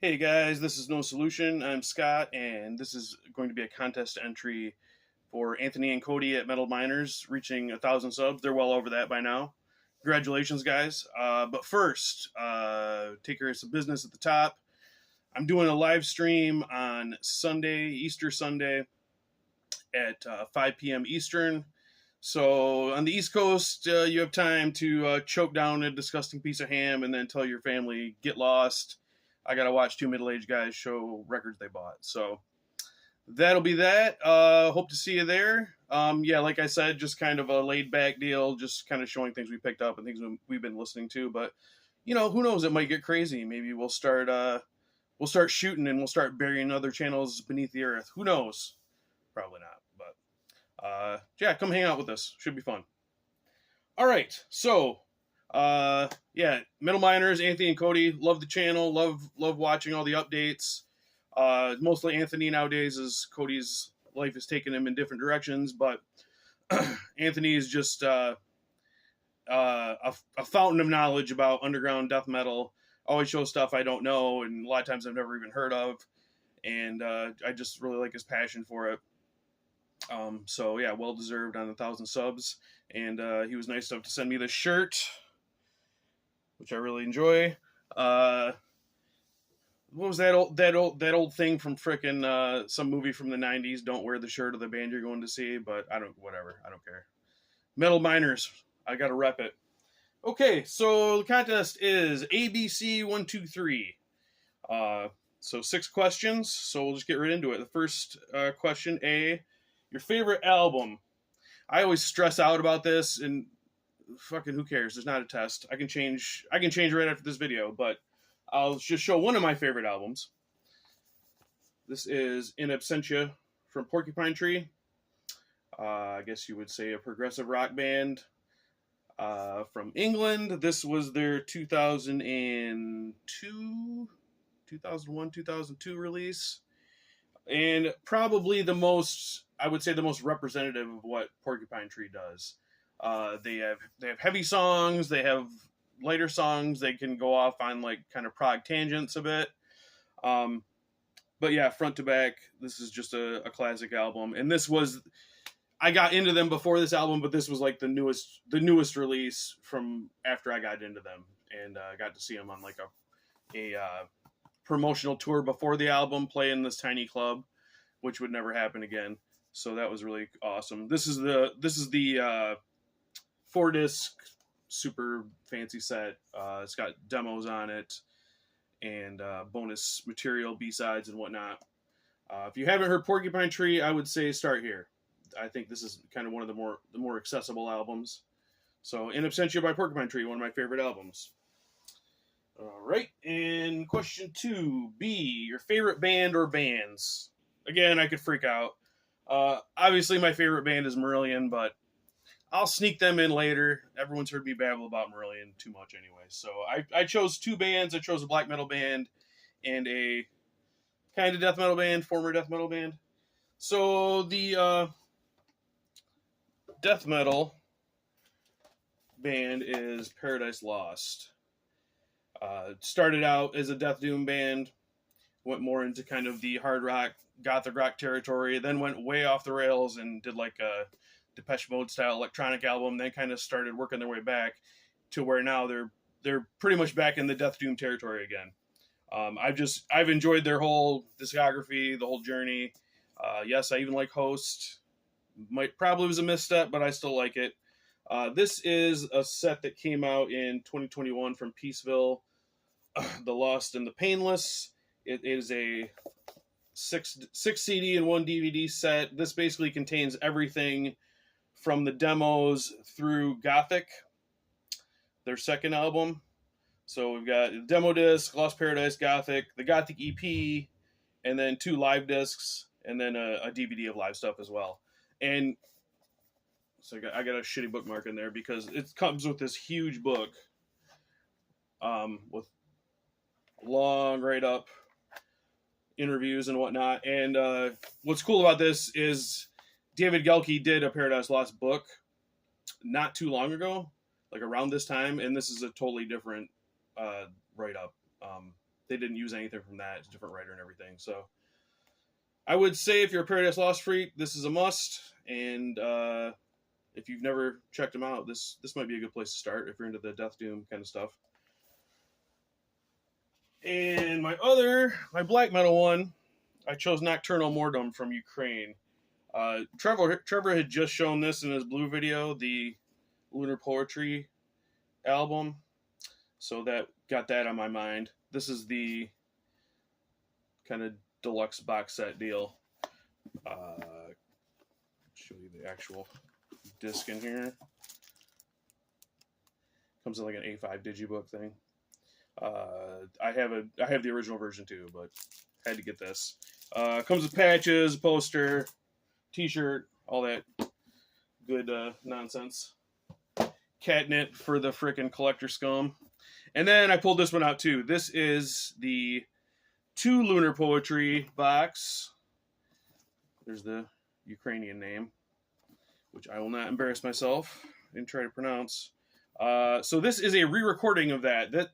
Hey guys, this is No Solution. I'm Scott, and this is going to be a contest entry for Anthony and Cody at Metal Miners, reaching 1,000 subs. They're well over that by now. Congratulations, guys. But first, take care of some business at the top. I'm doing a live stream on Sunday, Easter Sunday, at 5 p.m. Eastern. So on the East Coast, you have time to choke down a disgusting piece of ham and then tell your family, get lost. I got to watch two middle-aged guys show records they bought. So that'll be that. Hope to see you there. Yeah, like I said, just kind of a laid-back deal, just kind of showing things we picked up and things we've been listening to. But, who knows? It might get crazy. Maybe we'll start shooting and we'll start burying other channels beneath the earth. Who knows? Probably not. But yeah, come hang out with us. Should be fun. All right, so yeah, Metal Miners, Anthony and Cody, love the channel, love watching all the updates. Mostly Anthony nowadays, as Cody's life is taking him in different directions, but Anthony is just a fountain of knowledge about underground death metal. Always shows stuff I don't know, and a lot of times I've never even heard of, and I just really like his passion for it. So yeah, well deserved on 1,000 subs, and he was nice enough to send me this shirt, which I really enjoy. What was that old thing from frickin' some movie from the '90s? Don't wear the shirt of the band you're going to see, but I don't care. Metal Miners, I gotta rep it. Okay, so the contest is ABC 123. So 6 questions. So we'll just get right into it. The first question, A. Your favorite album. I always stress out about this, and fucking who cares? There's not a test. I can change right after this video, but I'll just show one of my favorite albums. This is In Absentia from Porcupine Tree. I guess you would say a progressive rock band from England. This was their 2002, 2001, 2002 release. And probably the most representative of what Porcupine Tree does. They have heavy songs, they have lighter songs, they can go off on like kind of prog tangents a bit. But yeah, front to back, this is just a classic album. And I got into them before this album, but this was like the newest release from after I got into them, and I got to see them on like a promotional tour before the album, play in this tiny club, which would never happen again. So that was really awesome. This is the 4-disc super fancy set. It's got demos on it and bonus material, B-sides and whatnot. If you haven't heard Porcupine Tree, I would say start here. I think this is kind of one of the more accessible albums. So In Absentia by Porcupine Tree, one of my favorite albums. All right, and question 2, B, your favorite band or bands? Again, I could freak out. Obviously, my favorite band is Marillion, but I'll sneak them in later. Everyone's heard me babble about Marillion too much anyway. So I chose 2 bands. I chose a black metal band and a kind of death metal band, former death metal band. So the death metal band is Paradise Lost. Started out as a death doom band, went more into kind of the hard rock, gothic rock territory, then went way off the rails and did like a Depeche Mode style electronic album, then kind of started working their way back to where now they're pretty much back in the death doom territory again. I've enjoyed their whole discography, the whole journey. Yes, I even like Host. Probably was a misstep, but I still like it. This is a set that came out in 2021 from Peaceville, The Lost and the Painless. It is a 6 CD and 1 DVD set. This basically contains everything from the demos through Gothic, their second album. So we've got the demo disc, Lost Paradise, Gothic, the Gothic EP, and then 2 live discs, and then a DVD of live stuff as well. And so I got a shitty bookmark in there because it comes with this huge book with long write-up interviews and whatnot. And what's cool about this is David Gelke did a Paradise Lost book not too long ago, like around this time, and this is a totally different write-up. they didn't use anything from that. It's a different writer and everything. So I would say if you're a Paradise Lost freak, this is a must. And if you've never checked them out, this might be a good place to start if you're into the Death Doom kind of stuff. And my black metal one, I chose Nocturnal Mordum from Ukraine. Trevor had just shown this in his blue video, the Lunar Poetry album. So that got that on my mind. This is the kind of deluxe box set deal. Show you the actual disc in here. Comes in like an A5 digibook thing. I have the original version too, but had to get this. Comes with patches, poster, t-shirt, all that good nonsense. Catnip for the frickin' collector scum. And then I pulled this one out too. This is the 2 Lunar Poetry box. There's the Ukrainian name, which I will not embarrass myself and try to pronounce. So this is a re-recording of that. That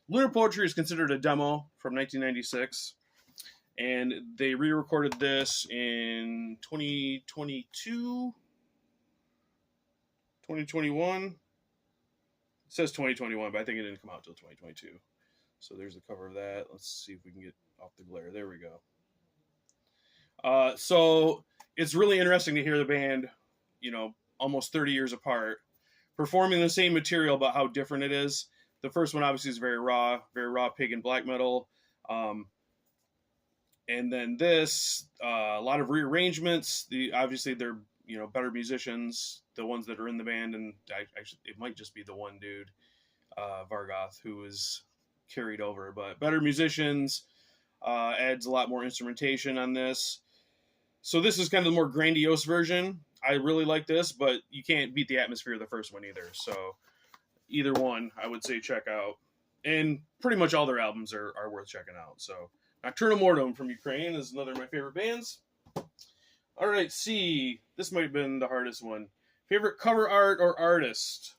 Lunar Poetry is considered a demo from 1996, and they re-recorded this in 2022, 2021. It says 2021, but I think it didn't come out until 2022. So there's the cover of that. Let's see if we can get off the glare. There we go. So it's really interesting to hear the band, almost 30 years apart, performing the same material, but how different it is. The first one obviously is very raw pagan black metal. And then this, a lot of rearrangements. Obviously they're, better musicians, the ones that are in the band. And actually, it might just be the one dude, Vargoth, who is carried over, but better musicians, adds a lot more instrumentation on this. So this is kind of the more grandiose version. I really like this, but you can't beat the atmosphere of the first one either. So either one, I would say check out. And pretty much all their albums are worth checking out. So Nocturnal Mordum from Ukraine is another of my favorite bands. All right, C. This might have been the hardest one. Favorite cover art or artist?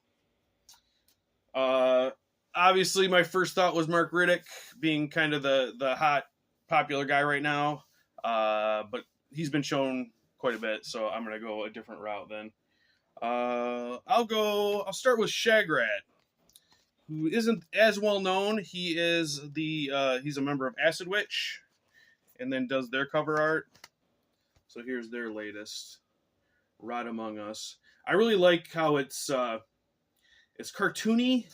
Obviously, my first thought was Mark Riddick, being kind of the hot, popular guy right now. But he's been shown quite a bit, so I'm going to go a different route then. I'll start with Shagrat, who isn't as well known. He's a member of Acid Witch, and then does their cover art. So here's their latest, Rot Among Us. I really like how it's cartoony,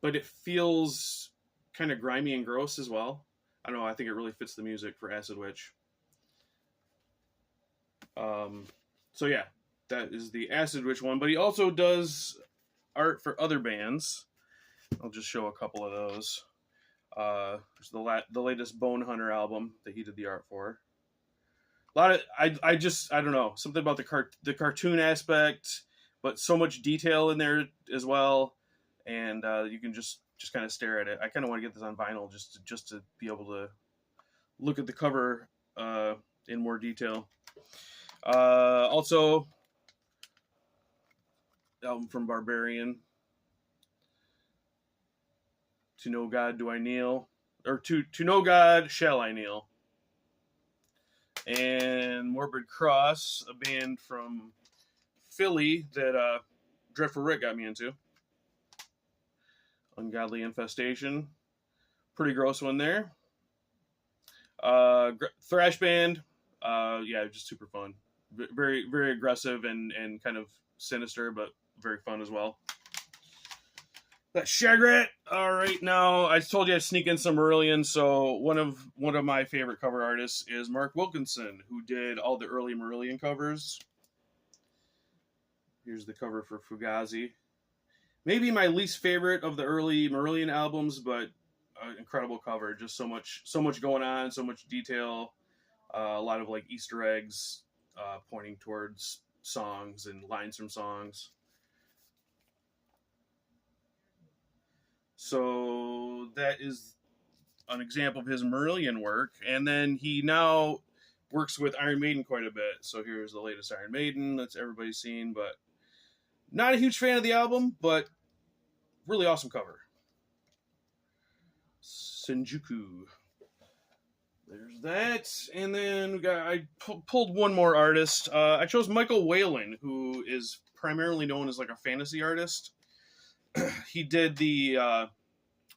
but it feels kind of grimy and gross as well. I don't know, I think it really fits the music for Acid Witch. So yeah, that is the Acid Witch one, but he also does art for other bands. I'll just show a couple of those. There's the latest Bone Hunter album that he did the art for. A lot of I don't know, something about the cartoon aspect, but so much detail in there as well, and you can just kind of stare at it. I kind of want to get this on vinyl just to be able to look at the cover in more detail. Also, album from Barbarian. To Know God Do I Kneel, or to Know God Shall I Kneel. And Morbid Cross, a band from Philly that Dreadful Rick got me into. Ungodly Infestation, pretty gross one there. Thrash band, yeah, just super fun. Very, very aggressive and kind of sinister, but very fun as well. That Shagrat. All right, now I told you I'd sneak in some Marillion. So one of my favorite cover artists is Mark Wilkinson, who did all the early Marillion covers. Here's the cover for Fugazi. Maybe my least favorite of the early Marillion albums, but incredible cover. Just so much going on, so much detail. A lot of like Easter eggs pointing towards songs and lines from songs. So that is an example of his Marillion work. And then he now works with Iron Maiden quite a bit. So here's the latest Iron Maiden that's everybody's seen, but not a huge fan of the album, but really awesome cover. Senjuku. There's that, and then I pulled one more artist. I chose Michael Whalen, who is primarily known as like a fantasy artist. He did the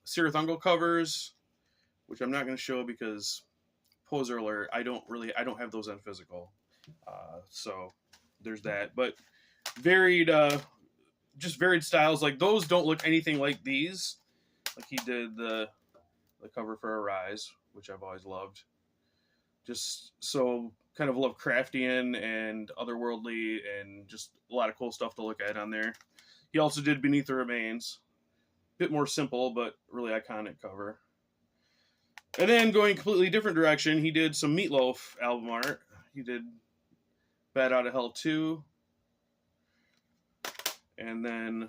Sirathungal covers, which I'm not going to show because poser alert. I don't have those on physical, so there's that. But varied, just varied styles. Like those don't look anything like these. Like he did the cover for Arise, which I've always loved. Just so kind of Lovecraftian and otherworldly, and just a lot of cool stuff to look at on there. He also did Beneath the Remains. Bit more simple, but really iconic cover. And then going completely different direction, he did some Meatloaf album art. He did Bad Out of Hell 2. And then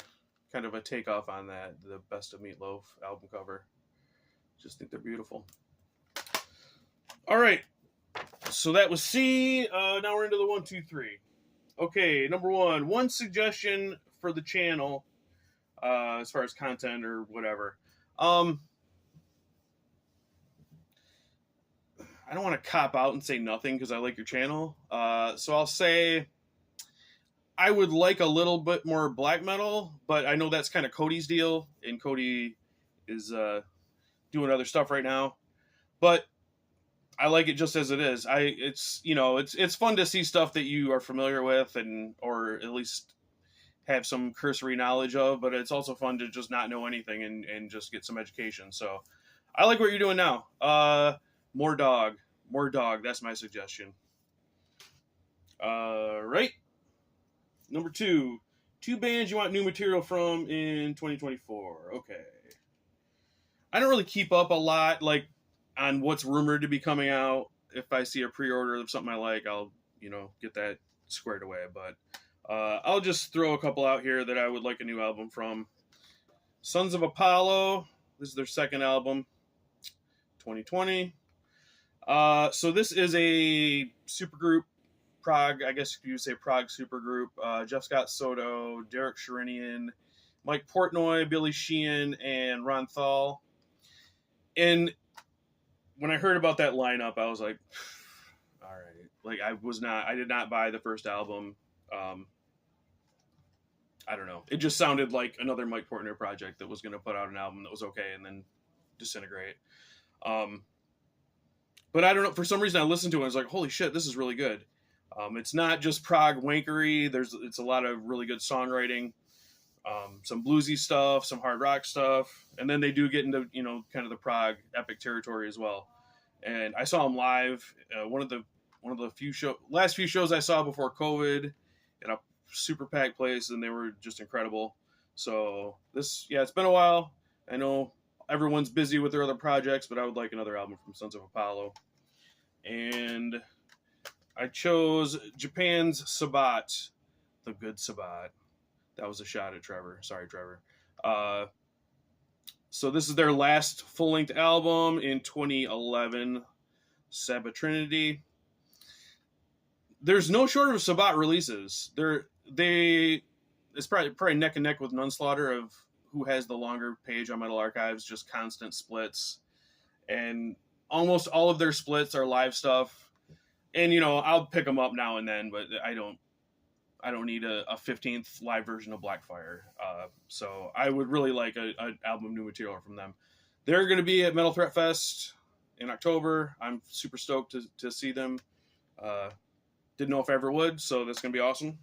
kind of a takeoff on that, the Best of Meatloaf album cover. Just think they're beautiful. All right. So that was C. Now we're into the 1, 2, 3. Okay, number one suggestion for the channel, as far as content or whatever. I don't want to cop out and say nothing because I like your channel. So I'll say I would like a little bit more black metal, but I know that's kind of Cody's deal, and Cody is doing other stuff right now. But I like it just as it is. It's fun to see stuff that you are familiar with or at least have some cursory knowledge of, but it's also fun to just not know anything and just get some education. So I like what you're doing now. More dog. That's my suggestion. Right. Number 2 bands you want new material from in 2024. Okay. I don't really keep up a lot, like, on what's rumored to be coming out. If I see a pre-order of something I like, I'll, get that squared away. But I'll just throw a couple out here that I would like a new album from. Sons of Apollo. This is their second album, 2020. So this is a supergroup, Prague, I guess you would say Prague supergroup. Jeff Scott Soto, Derek Sherinian, Mike Portnoy, Billy Sheehan, and Ron Thal. And when I heard about that lineup, I was like, all right. Like, I did not buy the first album. I don't know. It just sounded like another Mike Portnoy project that was going to put out an album that was okay and then disintegrate. But I don't know. For some reason, I listened to it and I was like, holy shit, this is really good. It's not just Prague wankery. It's a lot of really good songwriting, some bluesy stuff, some hard rock stuff. And then they do get into, kind of the Prague epic territory as well. And I saw them live. One of the last few shows I saw before COVID in a super packed place, and they were just incredible. So it's been a while. I know everyone's busy with their other projects, but I would like another album from Sons of Apollo. And I chose Japan's Sabat, the good Sabat. That was a shot at Trevor. Sorry, Trevor. So this is their last full-length album in 2011, Sabbath Trinity. There's no shortage of Sabat releases. It's probably neck and neck with Nunslaughter of who has the longer page on Metal Archives, just constant splits. And almost all of their splits are live stuff. And, I'll pick them up now and then, but I don't need a 15th live version of Blackfire. So I would really like an album new material from them. They're going to be at Metal Threat Fest in October. I'm super stoked to see them. Didn't know if I ever would, so that's going to be awesome.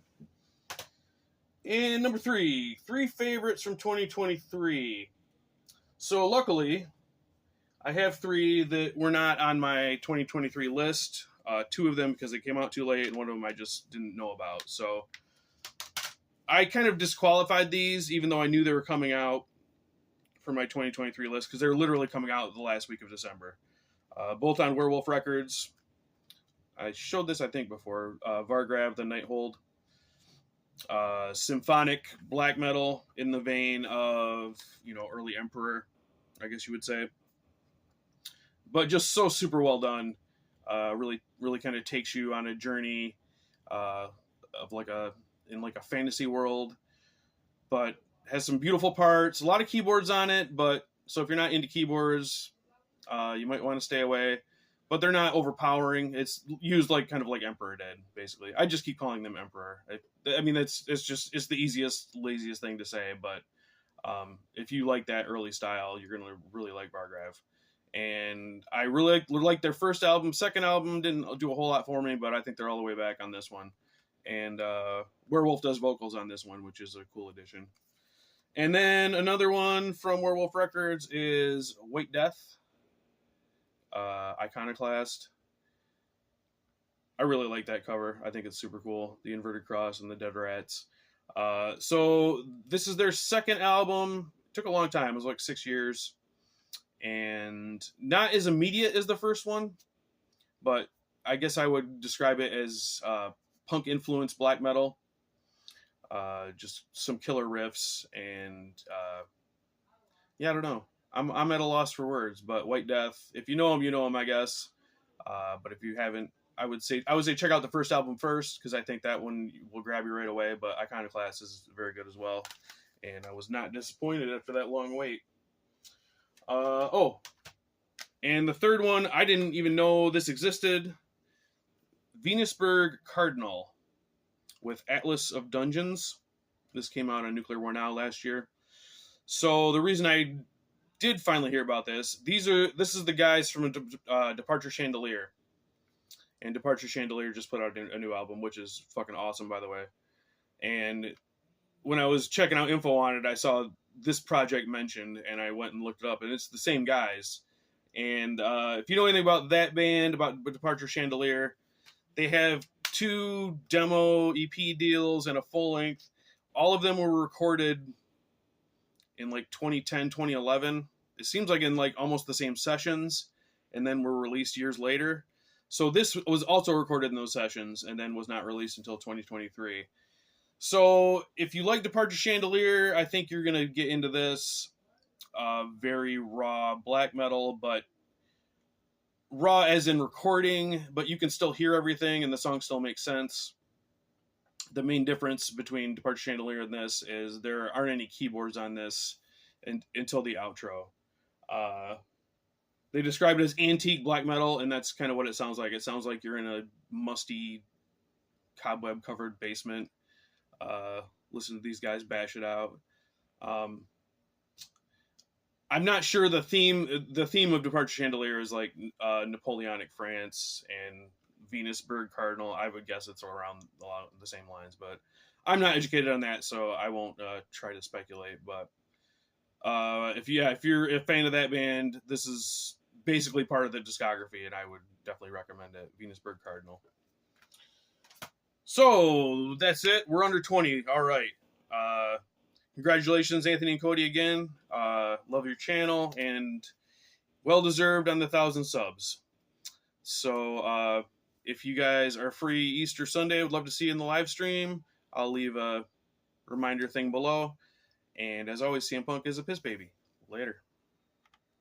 And number 3 favorites from 2023. So luckily, I have 3 that were not on my 2023 list. 2 of them because they came out too late, and one of them I just didn't know about. So I kind of disqualified these, even though I knew they were coming out for my 2023 list, because they're literally coming out the last week of December. Both on Werewolf Records. I showed this, I think, before. Vargrav, The Nighthold. Symphonic black metal in the vein of, early Emperor, I guess you would say. But just so super well done. Really, really kind of takes you on a journey of in a fantasy world, but has some beautiful parts, a lot of keyboards on it. But so if you're not into keyboards, You might want to stay away, but they're not overpowering. It's used like kind of like Emperor did, basically. I just keep calling them Emperor. I mean, it's the easiest, laziest thing to say, but if you like that early style, you're gonna really like Bargrav. And I really like their first album. Second album didn't do a whole lot for me, but I think they're all the way back on this one. And Werewolf does vocals on this one, which is a cool addition. And then another one from Werewolf Records is White Death, Iconoclast. I really like that cover. I think it's super cool. The inverted cross and the dead rats. So this is their second album. It took a long time. It was like 6 years. And not as immediate as the first one, but I guess I would describe it as punk influenced black metal. Just some killer riffs, and yeah, I don't know. I'm at a loss for words, but White Death, if you know them, you know them, I guess. But if you haven't, I would say check out the first album first, because I think that one will grab you right away. But Iconoclast is very good as well, and I was not disappointed after that long wait. And the third one, I didn't even know this existed. Venusberg Cardinal with Atlas of Dungeons. This came out on Nuclear War Now last year. So the reason I did finally hear about this, this is the guys from Departure Chandelier. And Departure Chandelier just put out a new album, which is fucking awesome, by the way. And when I was checking out info on it, I saw this project mentioned, and I went and looked it up, and it's the same guys. And if you know anything about that band, about Departure Chandelier, they have 2 demo EP deals and a full length. All of them were recorded in like 2010, 2011. It seems like in like almost the same sessions, and then were released years later. So this was also recorded in those sessions and then was not released until 2023. So if you like Departure Chandelier, I think you're going to get into this. Very raw black metal, but raw as in recording, but you can still hear everything and the song still makes sense. The main difference between Departure Chandelier and this is there aren't any keyboards on this until the outro. They describe it as antique black metal, and that's kind of what it sounds like. It sounds like you're in a musty, cobweb-covered basement. Listen to these guys bash it out. I'm not sure the theme of Departure Chandelier is like Napoleonic France and Venusberg Cardinal. I would guess it's around the same lines, but I'm not educated on that, so I won't try to speculate. But if you're a fan of that band, this is basically part of the discography, and I would definitely recommend it. Venusberg Cardinal. So that's it. We're under 20. All right. Congratulations, Anthony and Cody, again. Love your channel, and well deserved on the 1,000 subs. So if you guys are free Easter Sunday, I would love to see you in the live stream. I'll leave a reminder thing below. And as always, CM Punk is a piss baby. Later.